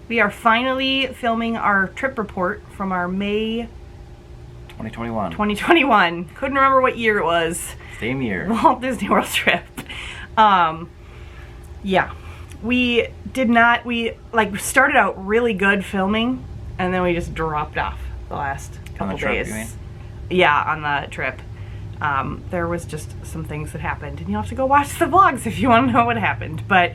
We are finally filming our trip report from our May 2021. Couldn't remember what year it was. Same year. Walt Disney World trip. Yeah. We started out really good filming, and then we just dropped off the last couple days. You mean? Yeah, on the trip. There was just some things that happened, and you'll have to go watch the vlogs if you want to know what happened. But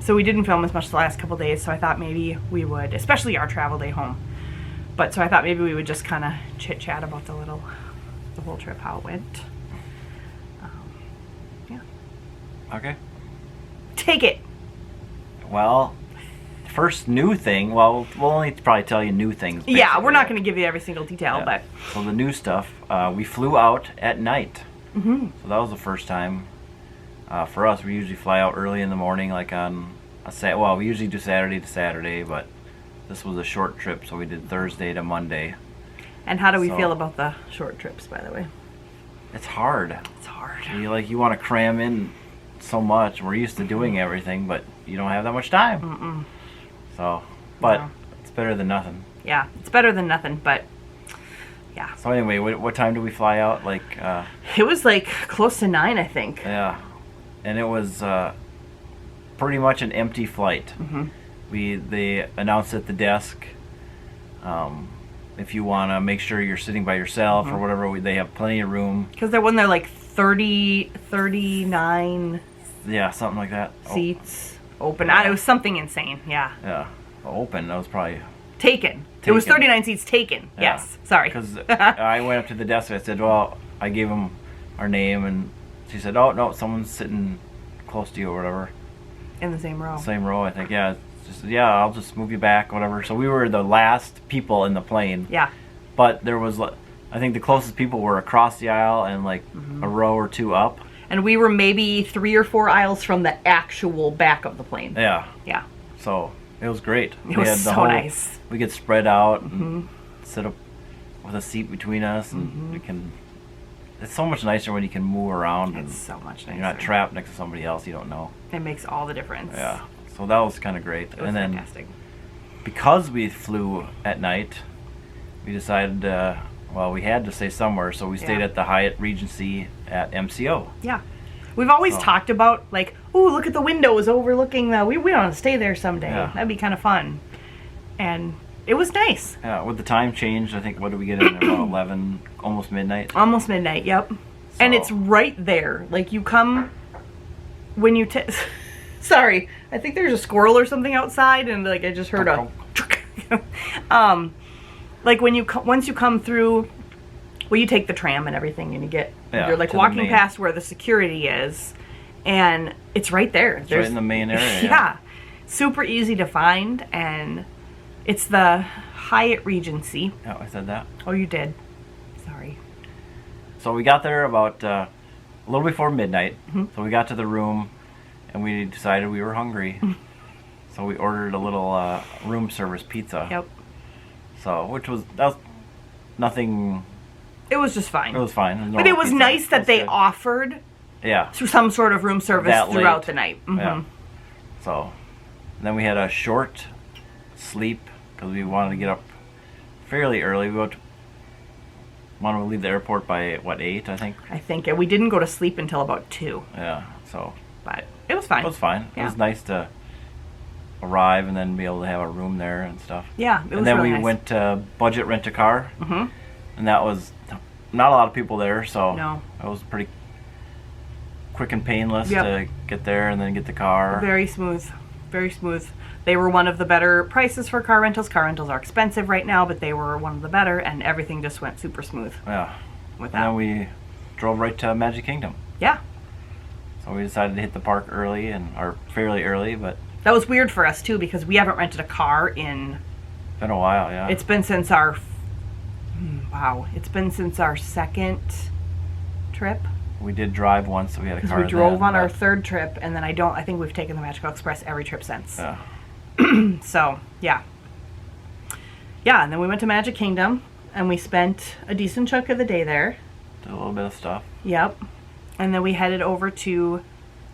so we didn't film as much the last couple days, so I thought maybe we would, especially our travel day home. But so I thought maybe we would just kind of chit chat about the whole trip, how it went. Yeah. Okay. Take it. Well, first new thing. Well, we'll only probably tell you new things. Basically. Yeah, we're not going to give you every single detail, but so the new stuff. We flew out at night. Mm-hmm. So that was the first time. For us, we usually fly out early in the morning, like on well, we usually do Saturday to Saturday, but this was a short trip, so we did Thursday to Monday. And how do we feel about the short trips, by the way? It's hard. It's hard. You want to cram in so much. We're used to doing everything, but you don't have that much time. Mm-mm. So, but it's better than nothing. Yeah, it's better than nothing, but yeah. So anyway, what time did we fly out? Like it was like close to 9, I think. Yeah, and it was pretty much an empty flight. Mm-hmm. They announced at the desk, if you want to make sure you're sitting by yourself or whatever, they have plenty of room. Because there wasn't there like 39 yeah, something like that. seats open. It was something insane. Yeah. Yeah, open. That was probably taken. It was 39 seats taken. Yeah. Yes. Sorry. Because I went up to the desk and I said, well, I gave them our name, and she said, oh no, someone's sitting close to you or whatever. In the same row. Same row, I think. Yeah. I'll just move you back, whatever. So we were the last people in the plane. Yeah. But there was, I think the closest people were across the aisle and like a row or two up. And we were maybe 3 or 4 aisles from the actual back of the plane. Yeah. Yeah. So it was great. It was so nice. We could spread out and sit up with a seat between us, and we can. It's so much nicer when you can move around. It's so much nicer. You're not trapped next to somebody else you don't know. It makes all the difference. Yeah. So that was kind of great. It was fantastic. Because we flew at night, we decided, well, we had to stay somewhere, so we stayed at the Hyatt Regency at MCO. Yeah. We've always talked about, like, ooh, look at the windows overlooking the... We want to stay there someday. Yeah. That'd be kind of fun. And it was nice. Yeah, with the time change, I think, what did we get in? Around 11, almost midnight? Almost midnight, yep. So. And it's right there. Like, you come... When you... Sorry, I think there's a squirrel or something outside, and like I just heard a. Like when once you come through, well, you take the tram and everything, and you're like walking past where the security is, and it's right there. It's right in the main area. Yeah, super easy to find, and it's the Hyatt Regency. Yeah, I said that. Oh, you did. Sorry. So we got there about a little before midnight. So we got to the room. And we decided we were hungry, so we ordered a little room service pizza. Yep. So, that was nothing. It was just fine. It was fine. But it was nice that they offered. Yeah. Some sort of room service throughout the night. Yeah. So, then we had a short sleep because we wanted to get up fairly early. We wanted to leave the airport by 8, I think. I think we didn't go to sleep until about 2. Yeah. So. But it was fine. It was fine. Yeah. It was nice to arrive and then be able to have a room there and stuff. Yeah, it was And then really we nice. went to budget rent a car. And that was not a lot of people there, so it was pretty quick and painless to get there and then get the car. Very smooth. Very smooth. They were one of the better prices for car rentals. Car rentals are expensive right now, but they were one of the better, and everything just went super smooth. Yeah. With that. And then we drove right to Magic Kingdom. Yeah. So we decided to hit the park early, or fairly early, but... That was weird for us, too, because we haven't rented a car in... It's been a while, yeah. It's been since our... Wow. It's been since our second trip. We did drive once, so we had a car. Because we drove on our third trip, and then I think we've taken the Magical Express every trip since. Yeah. So, yeah. Yeah, and then we went to Magic Kingdom, and we spent a decent chunk of the day there. Did a little bit of stuff. Yep. And then we headed over to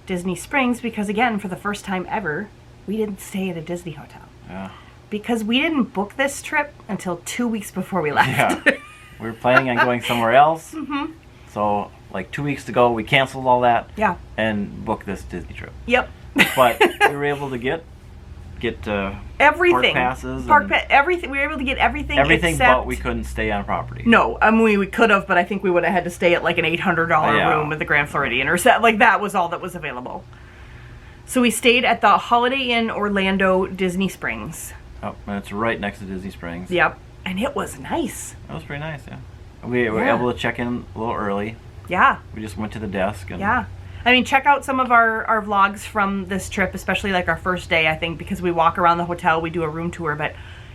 Disney Springs because, again, for the first time ever, we didn't stay at a Disney hotel. Yeah. Because we didn't book this trip until 2 weeks before we left. Yeah. We were planning on going somewhere else. Mm-hmm. So, like 2 weeks to go, we canceled all that. Yeah. And booked this Disney trip. Yep. But we were able to get everything. Park passes. Everything. We were able to get everything. Everything, except, but we couldn't stay on property. No, I mean we could have, but I think we would have had to stay at like an $800 room at the Grand Floridian or set. Like that was all that was available. So we stayed at the Holiday Inn Orlando Disney Springs. Oh, and it's right next to Disney Springs. Yep, and it was nice. It was pretty nice, yeah. We were able to check in a little early. Yeah. We just went to the desk. And yeah. I mean, check out some of our vlogs from this trip, especially like our first day, I think, because we walk around the hotel, we do a room tour. But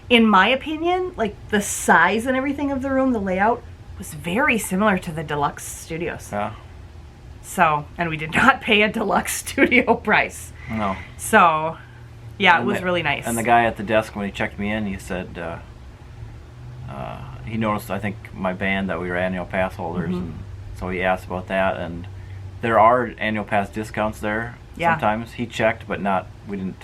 in my opinion, like the size and everything of the room, the layout, was very similar to the deluxe studios. Yeah. So, and we did not pay a deluxe studio price. No. So, yeah, it was really nice. And the guy at the desk, when he checked me in, he said he noticed, I think, my band that we were annual pass holders, and so he asked about that, and there are annual pass discounts there. Yeah. Sometimes he checked, but wasn't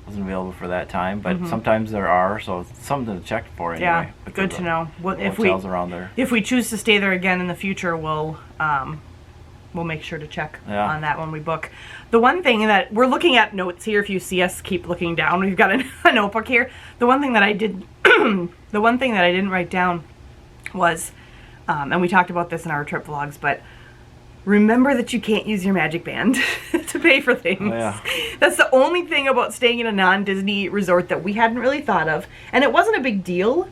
available for that time. But sometimes there are, so it's something to check for anyway. Yeah, good to know. If hotels around there. If we choose to stay there again in the future, we'll make sure to check on that when we book. The one thing that we're looking at notes here, if you see us keep looking down, we've got a notebook here. The one thing that I did, the one thing that I didn't write down was, and we talked about this in our trip vlogs, but remember that you can't use your Magic Band to pay for things. Oh, yeah. That's the only thing about staying in a non-Disney resort that we hadn't really thought of. And it wasn't a big deal.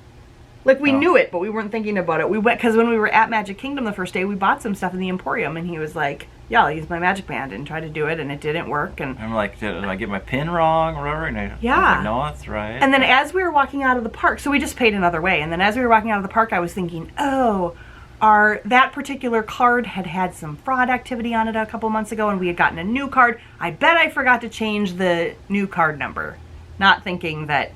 Like, we knew it, but we weren't thinking about it. We went, because when we were at Magic Kingdom the first day, we bought some stuff in the Emporium, and he was like, yeah, I'll use my Magic Band, and try to do it, and it didn't work. And I'm like, did I get my pin wrong or whatever? And I was like, no, that's right. And then as we were walking out of the park, so we just paid another way, and then as we were walking out of the park, I was thinking, oh, that particular card had some fraud activity on it a couple months ago, and we had gotten a new card. I bet I forgot to change the new card number, not thinking that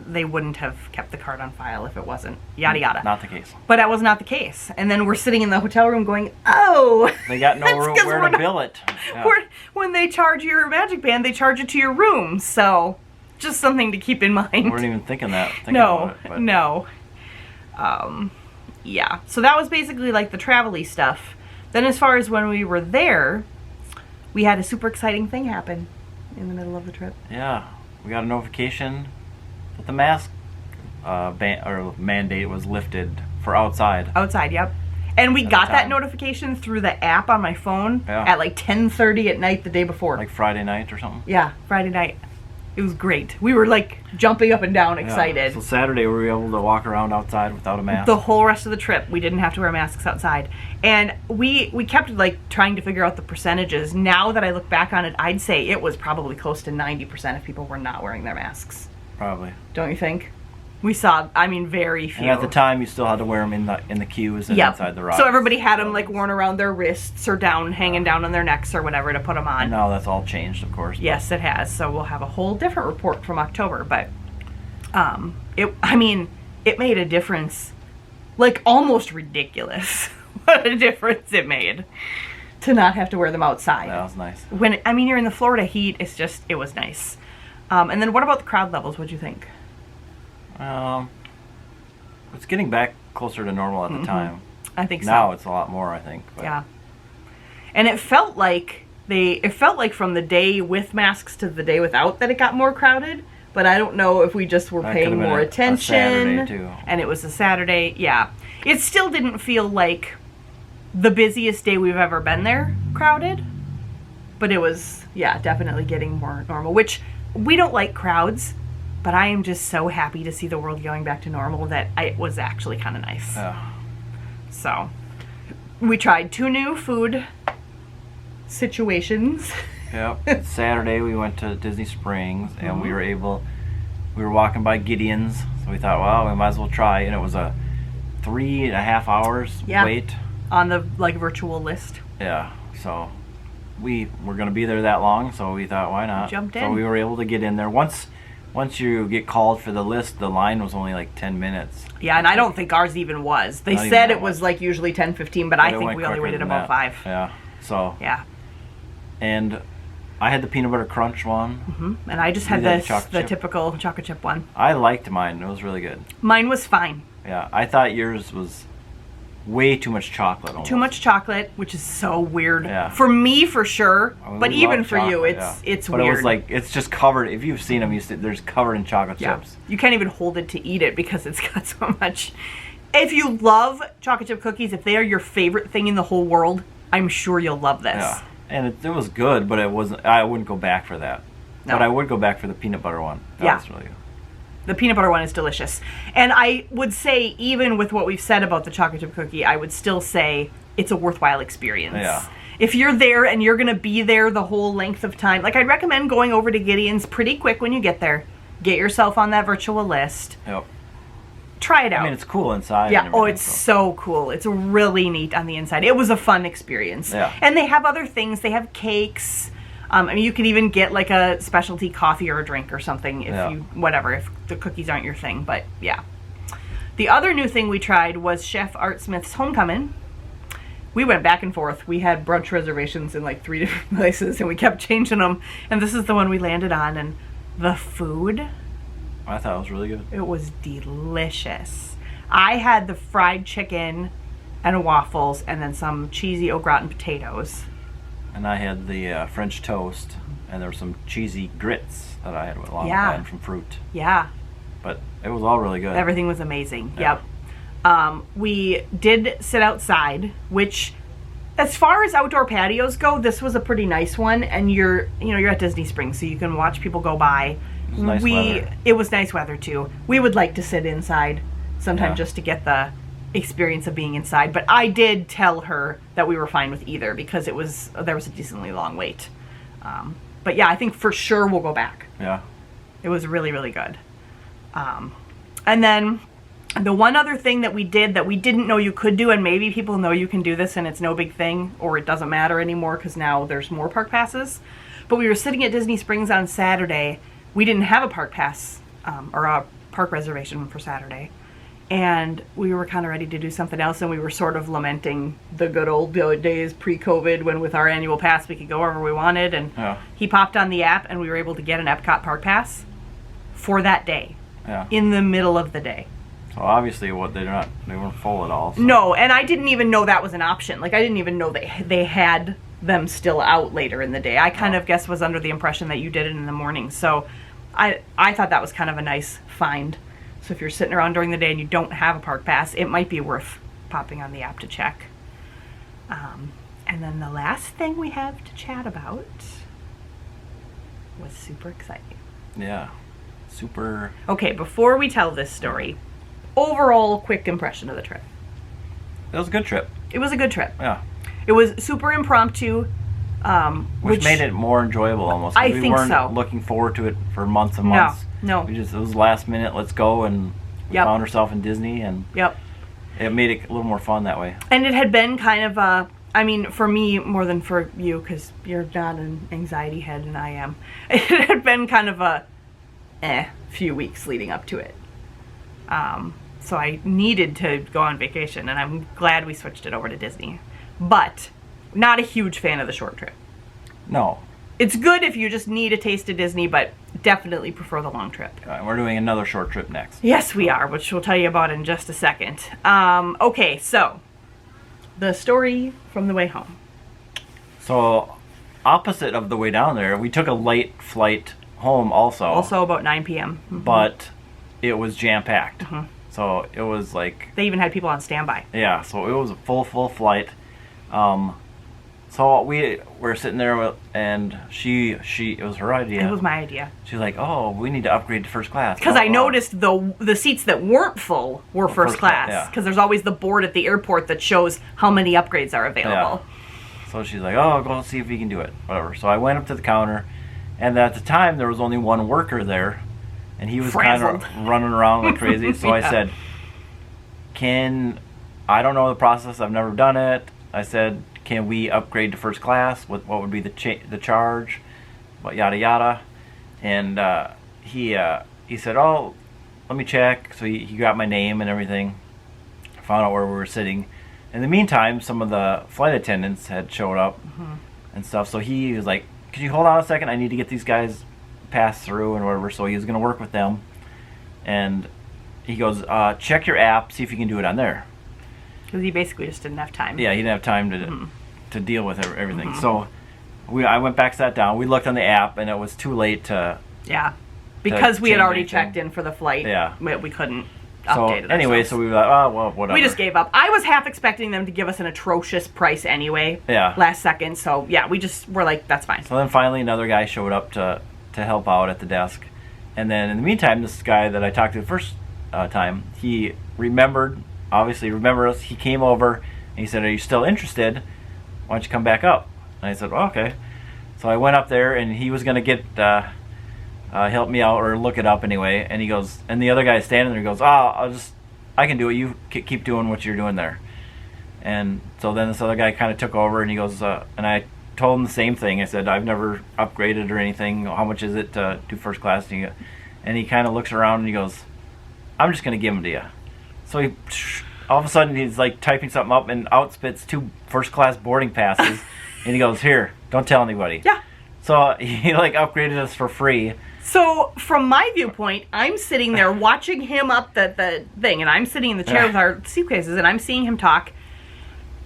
they wouldn't have kept the card on file if it wasn't, yada yada. Not the case. But that was not the case. And then we're sitting in the hotel room going, oh! They got no room where to bill it. Yeah. When they charge your Magic Band, they charge it to your room. So, just something to keep in mind. We weren't even thinking that. No. Yeah. So that was basically like the travel-y stuff. Then as far as when we were there, we had a super exciting thing happen in the middle of the trip. Yeah. We got a notification that the mask mandate was lifted for outside. Outside, yep. And we got that notification through the app on my phone at like 10:30 at night the day before. Like Friday night or something? Yeah, Friday night. It was great. We were like jumping up and down excited. So Saturday we were able to walk around outside without a mask. The whole rest of the trip we didn't have to wear masks outside. And we kept like trying to figure out the percentages. Now that I look back on it, I'd say it was probably close to 90% of people were not wearing their masks. Probably. Don't you think? We saw, I mean, very few. And at the time, you still had to wear them in the queues and inside the rides. So everybody had them like worn around their wrists or hanging down on their necks or whatever to put them on. And now that's all changed, of course. Yes, it has. So we'll have a whole different report from October. But, it made a difference, like almost ridiculous. What a difference it made to not have to wear them outside. That was nice. You're in the Florida heat. It was nice. And then what about the crowd levels? What'd you think? It's getting back closer to normal at the time. I think so. Now it's a lot more, I think. But. Yeah. And it felt like from the day with masks to the day without that it got more crowded, but I don't know if we just were paying more attention. A Saturday too. And it was a Saturday, yeah. It still didn't feel like the busiest day we've ever been there crowded, but it was, definitely getting more normal, which we don't like crowds. But I am just so happy to see the world going back to normal that it was actually kind of nice. Yeah. So, we tried 2 new food situations. Yep. Saturday we went to Disney Springs and we were walking by Gideon's, so we thought, well, we might as well try. And it was a 3.5 hours wait. On the virtual list. Yeah. So we were going to be there that long, so we thought, why not? Jumped in. So we were able to get in there. Once you get called for the list, the line was only like 10 minutes. Yeah, and I don't think ours even was. They said it was like usually 10-15, but I think we only waited about 5. Yeah. So. Yeah. And I had the peanut butter crunch one. And I just had You had the this, chocolate the chip? typical chocolate chip one. I liked mine. It was really good. Mine was fine. Yeah, I thought yours was way too much chocolate. Almost. Too much chocolate, which is so weird. Yeah. For me, for sure. I mean, But we even love for you, chocolate, it's but weird. it was like, it's just covered. If you've seen them, there's covered in chocolate Yeah. chips. You can't even hold it to eat it because it's got so much. If you love chocolate chip cookies, if they are your favorite thing in the whole world, I'm sure you'll love this. Yeah, and it was good, but it wasn't. I wouldn't go back for that. No. But I would go back for the peanut butter one. That was really good. The peanut butter one is delicious. And I would say, even with what we've said about the chocolate chip cookie, I would still say it's a worthwhile experience. Yeah. If you're there and you're going to be there the whole length of time, like I'd recommend going over to Gideon's pretty quick when you get there. Get yourself on that virtual list. Yep. Try it out. I mean, it's cool inside. Yeah. And Oh, everything, it's so cool. It's really neat on the inside. It was a fun experience. Yeah. And they have other things. They have cakes. I mean, you could even get like a specialty coffee or a drink or something if if the cookies aren't your thing. But yeah. The other new thing we tried was Chef Art Smith's Homecoming. We went back and forth. We had brunch reservations in like 3 different places and we kept changing them. And this is the one we landed on. And the food, I thought it was really good. it was delicious. I had the fried chicken and waffles and then some cheesy au gratin potatoes. And I had the French toast, and there were some cheesy grits that I had along with Yeah. that and from fruit. Yeah. But it was all really good. Everything was amazing. Yeah. Yep. We did sit outside, which, as far as outdoor patios go, this was a pretty nice one. And you're at Disney Springs, so you can watch people go by. It was nice weather. It was nice weather too. We would like to sit inside sometime Yeah. just to get the experience of being inside. But I did tell her that we were fine with either because there was a decently long wait. But yeah, I think for sure we'll go back. Yeah. It was really, really good. And then the one other thing that we did that we didn't know you could do, and maybe people know you can do this and it's no big thing, or it doesn't matter anymore because now there's more park passes. But we were sitting at Disney Springs on Saturday. We didn't have a park pass or a park reservation for Saturday. And we were kind of ready to do something else, and we were sort of lamenting the good old days pre-COVID when with our annual pass we could go wherever we wanted. And he popped on the app, and we were able to get an Epcot Park Pass for that day, in the middle of the day. So obviously, they weren't full at all. So. No, and I didn't even know that was an option. Like I didn't even know they had them still out later in the day. I kind of was under the impression that you did it in the morning. So I thought that was kind of a nice find. So if you're sitting around during the day and you don't have a park pass, it might be worth popping on the app to check. And then the last thing we have to chat about was super exciting. Yeah. Super. Okay, before we tell this story, overall quick impression of the trip. It was a good trip. It was a good trip. Yeah. It was super impromptu. Which made it more enjoyable almost. I we think weren't so. looking forward to it for months and months. No. It was last minute, let's go, and we found ourselves in Disney, and it made it a little more fun that way. And it had been kind of a, I mean, for me more than for you, because you're not an anxiety head and I am. It had been kind of a few weeks leading up to it. So I needed to go on vacation, and I'm glad we switched it over to Disney. But not a huge fan of the short trip. No. It's good if you just need a taste of Disney, but definitely prefer the long trip. We're doing another short trip next. Yes, we are, which we'll tell you about in just a second. Okay, so the story from the way home. So, opposite of the way down there, we took a late flight home also. Also about 9 p.m. But it was jam-packed. So, it was like... They even had people on standby. Yeah, so it was a full flight. So we were sitting there, and it was her idea. It was my idea. She's like, "Oh, we need to upgrade to first class." Because I noticed the seats that weren't full were first class. Because there's always the board at the airport that shows how many upgrades are available. Yeah. So she's like, "Oh, go see if we can do it." Whatever. So I went up to the counter, and at the time there was only one worker there, and he was kind of running around like crazy. So I said, I don't know the process. I've never done it. I said, can we upgrade to first class? What would be the charge? What yada yada? And he said, oh, let me check. So he got my name and everything. Found out where we were sitting. In the meantime, some of the flight attendants had showed up and stuff. So he was like, could you hold on a second? I need to get these guys passed through and whatever. So he was going to work with them. And he goes, check your app, see if you can do it on there. Because he basically just didn't have time. Yeah, he didn't have time to deal with everything. So I went back, sat down. We looked on the app, and it was too late to... Yeah. Because we had change already anything. checked in for the flight. Yeah. We couldn't So update it anyway, ourselves. so we were like, oh, well, whatever. We just gave up. I was half expecting them to give us an atrocious price anyway. Yeah. Last second. So, yeah, we just were like, that's fine. So then finally another guy showed up to help out at the desk. And then in the meantime, this guy that I talked to the first time, he obviously remembered us. He came over and he said, are you still interested? Why don't you come back up? And I said, well, okay. So I went up there and he was going to get help me out or look it up anyway. And he goes, and the other guy's standing there. He goes, I can do it. You keep doing what you're doing there. And so then this other guy kind of took over and he goes, and I told him the same thing. I said, I've never upgraded or anything. How much is it to do first class? And he kind of looks around and he goes, I'm just going to give them to you. So he, all of a sudden, he's like typing something up and outspits 2 first class boarding passes. And he goes, here, don't tell anybody. Yeah. So he like upgraded us for free. So from my viewpoint, I'm sitting there watching him up the thing, and I'm sitting in the chair with our suitcases, and I'm seeing him talk.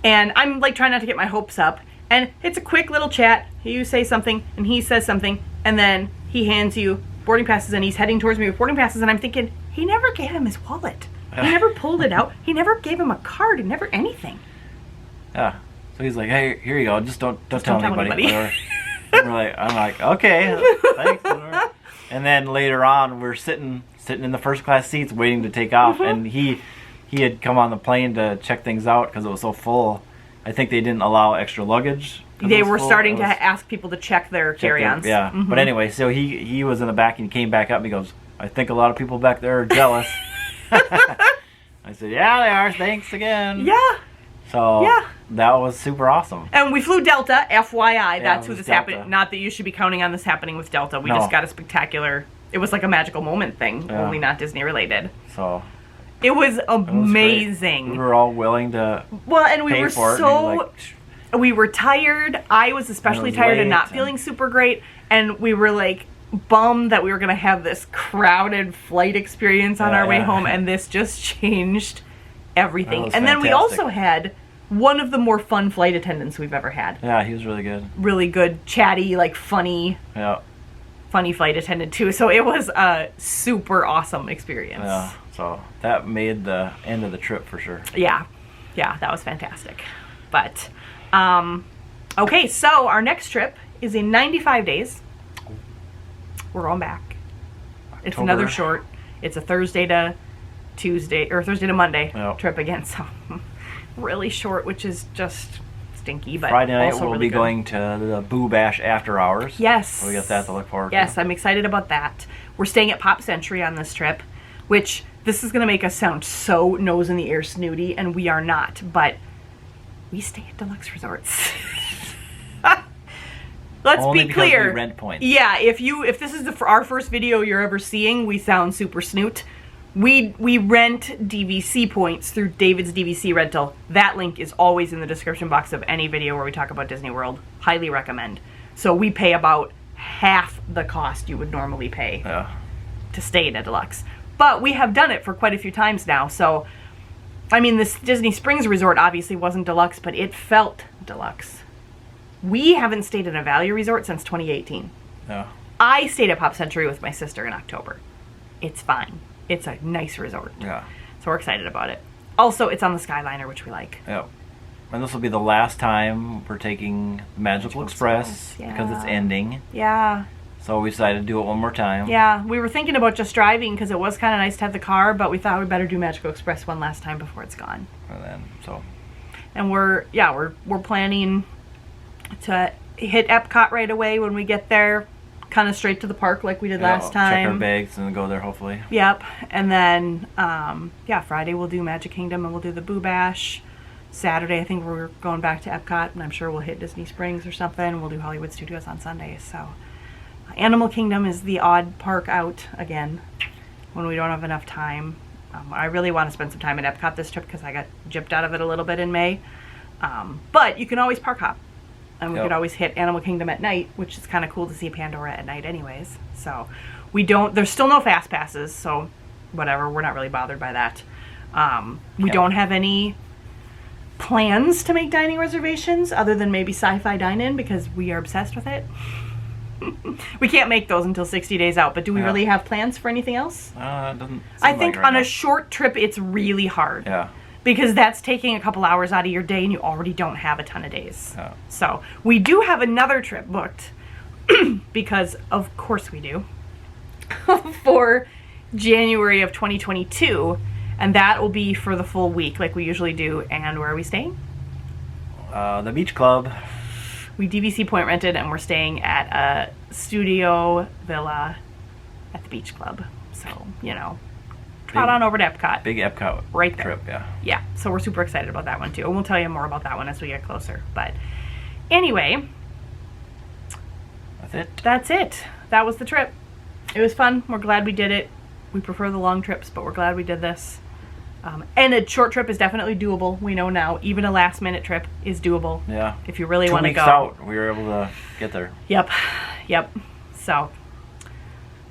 And I'm like trying not to get my hopes up. And it's a quick little chat. You say something, and he says something, and then he hands you boarding passes, and he's heading towards me with boarding passes, and I'm thinking, he never gave him his wallet. He never pulled it out. He never gave him a card. He never anything. Yeah. So he's like, hey, here you go. Just don't tell anybody. anybody. I'm like, okay, thanks. Whatever. And then later on, we're sitting in the first class seats waiting to take off, and he had come on the plane to check things out because it was so full. I think they didn't allow extra luggage. They were starting to ask people to check their carry-ons. Yeah. But anyway, so he was in the back and he came back up and he goes, I think a lot of people back there are jealous. I said, yeah, they are. Thanks again. Yeah. So that was super awesome. And we flew Delta, FYI. That's who it was this Delta. happened. Not that you should be counting on this happening with Delta. We No. just got a spectacular. It was like a magical moment thing, Yeah. only not Disney related. So It was it was amazing. great. We were all willing to Well, and we pay were for it. so. And he was like, We were tired. I was especially was tired and late not and- feeling super great. And we were like bummed that we were going to have this crowded flight experience on Yeah, our way yeah. home. And this just changed everything. That was And then we fantastic. also had one of the more fun flight attendants we've ever had. yeah, he was really good. Really good, chatty, like funny flight attendant too. So it was a super awesome experience. Yeah. So that made the end of the trip for sure. Yeah, that was fantastic. But, okay, so our next trip is in 95 days. We're going back. It's October. another short. It's a Thursday to Tuesday, or Thursday to Monday Yep. trip again. So really short, which is just stinky, but Friday night also we'll really be good. going to the Boo Bash after hours. Yes. So we got that to look forward Yes, to. I'm excited about that. We're staying at Pop Century on this trip, which this is going to make us sound so nose in the air snooty, and we are not, but we stay at deluxe resorts. Let's Only be because clear. we rent points. Yeah, if this is our first video you're ever seeing, we sound super snoot. We rent DVC points through David's DVC Rental. That link is always in the description box of any video where we talk about Disney World. Highly recommend. So we pay about half the cost you would normally pay to stay in a deluxe. But we have done it for quite a few times now. So, I mean, this Disney Springs resort obviously wasn't deluxe, but it felt deluxe. We haven't stayed in a value resort since 2018. Yeah. I stayed at Pop Century with my sister in October. It's fine. It's a nice resort. Yeah. So we're excited about it. Also, it's on the Skyliner, which we like. Yep. And this will be the last time we're taking Magical Express because it's ending. Yeah. So we decided to do it one more time. Yeah. We were thinking about just driving because it was kind of nice to have the car, but we thought we'd better do Magical Express one last time before it's gone. And then And we're planning to hit Epcot right away when we get there, kind of straight to the park like we did last time. Check our bags and go there hopefully. Yep. And then, Friday we'll do Magic Kingdom and we'll do the Boo Bash. Saturday, I think we're going back to Epcot, and I'm sure we'll hit Disney Springs or something. We'll do Hollywood Studios on Sundays. So, Animal Kingdom is the odd park out again when we don't have enough time. I really want to spend some time at Epcot this trip because I got gypped out of it a little bit in May. But you can always park hop. and we Yep. could always hit Animal Kingdom at night, which is kind of cool to see Pandora at night anyways. So we don't, there's still no fast passes, so whatever, we're not really bothered by that. We Yeah. don't have any plans to make dining reservations other than maybe Sci-Fi Dine-In because we are obsessed with it. We can't make those until 60 days out, but do we Yeah. really have plans for anything else? It doesn't I seem think like right on a now. short trip, it's really hard. Yeah. Because that's taking a couple hours out of your day and you already don't have a ton of days. Yeah. So we do have another trip booked because of course we do for January of 2022, and that will be for the full week like we usually do. And where are we staying? The beach club. We DVC point rented and we're staying at a studio villa at the beach club. So, you know, trot Big- on over to Epcot. Big Epcot Right there. trip, yeah. Yeah, so we're super excited about that one too. And we'll tell you more about that one as we get closer. But anyway, That's it. that's it. That was the trip. It was fun. We're glad we did it. We prefer the long trips, but we're glad we did this. And a short trip is definitely doable. We know now. Even a last minute trip is doable. Yeah. If you really 2 want to weeks go. out, we were able to get there. Yep. Yep. So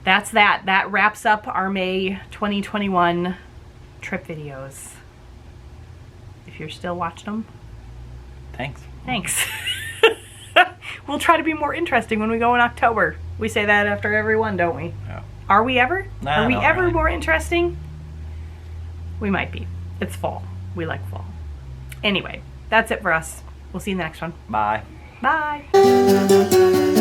that's that. That wraps up our May 2021 trip videos. If you're still watching them, Thanks. thanks. We'll try to be more interesting when we go in October. We say that after every one, don't we? Yeah. Are we ever? Nah, Are we not ever really. more interesting? We might be. It's fall. We like fall. Anyway, that's it for us. We'll see you in the next one. Bye. Bye.